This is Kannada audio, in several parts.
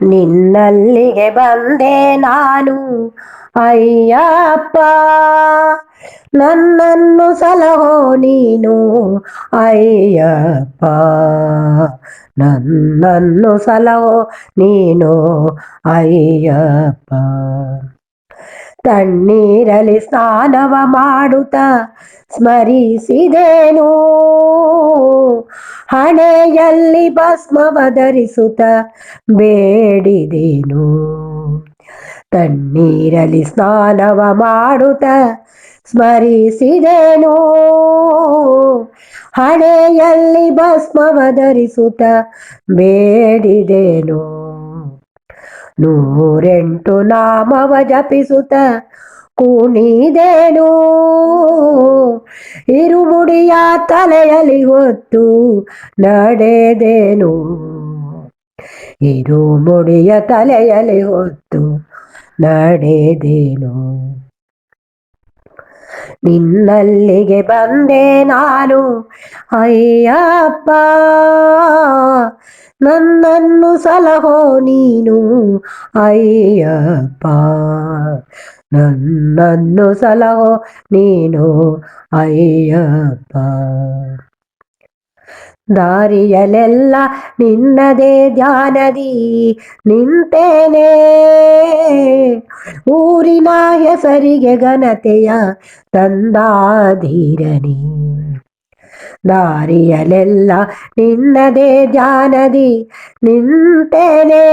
ನಿನ್ನಲ್ಲಿಗೆ ಬಂದೆ ನಾನು ಅಯ್ಯಪ್ಪ, ನನ್ನನ್ನು ಸಲಹೋ ನೀನು ಅಯ್ಯಪ್ಪ, ನನ್ನನ್ನು ಸಲಹೋ ನೀನು ಅಯ್ಯಪ್ಪ. ತಣ್ಣೀರಲಿ ಸ್ನಾನವ ಮಾಡುತ್ತ ಸ್ಮರಿಸಿದೆನು, ಹಣೆಯಲ್ಲಿ ಭಸ್ಮವ ಧರಿಸುತ್ತ ಬೇಡಿದೆನು. ತಣ್ಣೀರಲಿ ಸ್ನಾನವ ಮಾಡುತ್ತ ಸ್ಮರಿಸಿದೆನು, ಹಣೆಯಲ್ಲಿ ಭಸ್ಮವ ಧರಿಸುತ್ತ ಬೇಡಿದೆನು. 108 ನಾಮವ ಜಪಿಸುತ್ತ ಕುಣಿದೆನು, ಇರುಮುಡಿಯ ತಲೆಯಲ್ಲಿ ಹೊತ್ತು ನಡೆದೆನು, ಇರುಮುಡಿಯ ತಲೆಯಲ್ಲಿ ಹೊತ್ತು ನಡೆದೆನು. ನಿನ್ನಲ್ಲಿಗೆ ಬಂದೆ ನಾನು ಅಯ್ಯಪ್ಪ, ನನ್ನನ್ನು ಸಲಹೋ ನೀನು ಅಯ್ಯಪ್ಪ, ನನ್ನನ್ನು ಸಲಹೋ ನೀನು ಅಯ್ಯಪ್ಪ. ದಾರಿಯಲೆಲ್ಲ ನಿನ್ನದೇ ಧ್ಯಾನದಿ ನಿಂತೇನೆ, ಊರಿನ ಹೆಸರಿಗೆ ಘನತೆಯ ತಂದಾಧೀರನಿ. ದಾರಿಯಲೆಲ್ಲ ನಿನ್ನದೇ ಧ್ಯಾನದಿ ನಿಂತೇನೆ,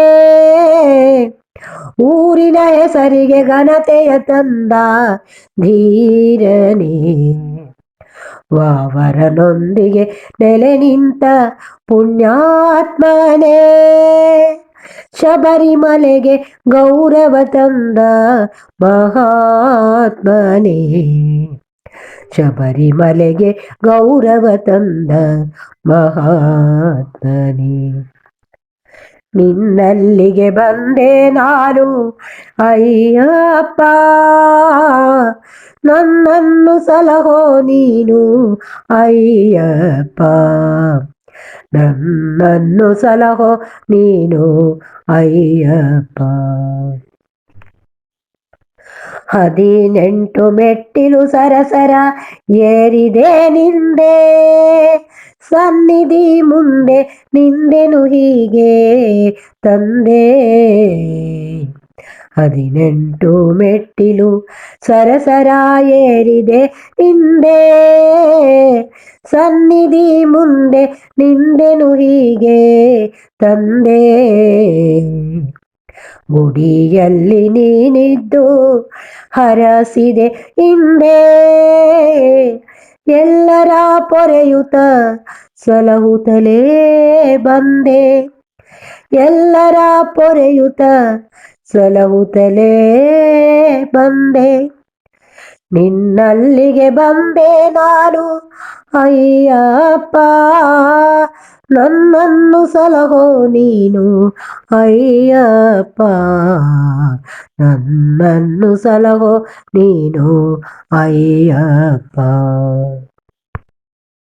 ಊರಿನ ಹೆಸರಿಗೆ ಘನತೆಯ ತಂದ ಧೀರನೇ. ವಾವರನೊಂದಿಗೆ ನೆಲೆ ನಿಂತ ಪುಣ್ಯಾತ್ಮನೇ, ಶಬರಿಮಲೆಗೆ ಗೌರವ ತಂದ ಮಹಾತ್ಮನೇ, ಶಬರಿಮಲೆಗೆ ಗೌರವ ತಂದ ಮಹಾತ್ಮನೇ. ನಿನ್ನಲ್ಲಿಗೆ ಬಂದೆ ನಾನು ಅಯ್ಯಪ್ಪ, ನನ್ನನ್ನು ಸಲಹೋ ನೀನು ಅಯ್ಯಪ್ಪ, ನನ್ನನ್ನು ಸಲಹೋ ನೀನು ಅಯ್ಯಪ್ಪ. 18 ಮೆಟ್ಟಿಲು ಸರಸರ ಏರಿದೆ ನಿಂದೆ, ಸನ್ನಿಧಿ ಮುಂದೆ ನಿಂದೆನು ಹೀಗೆ ತಂದೆ. 18 ಮೆಟ್ಟಿಲು ಸರಸರ ಏರಿದೆ ನಿಂದೆ, ಸನ್ನಿಧಿ ಮುಂದೆ ನಿಂದೆನು ಹೀಗೆ ತಂದೆ. ಗುಡಿಯಲ್ಲಿ ನೀನಿದ್ದು ಹರಸಿದೆ ಹಿಂದೆ, ಎಲ್ಲರ ಪೊರೆಯುತ ಸಲಹುತ್ತಲೇ ಬಂದೆ, ಎಲ್ಲರ ಪೊರೆಯುತ ಸಲಹುತ್ತಲೇ ಬಂದೆ. ನಿನ್ನಲ್ಲಿಗೆ ಬಂದೆ ನಾನು ಅಯ್ಯಪ್ಪ, ನನ್ನನ್ನು ಸಲಹೋ ನೀನು ಅಯ್ಯಪ್ಪ, ನನ್ನನ್ನು ಸಲಹೋ ನೀನು ಅಯ್ಯಪ್ಪ.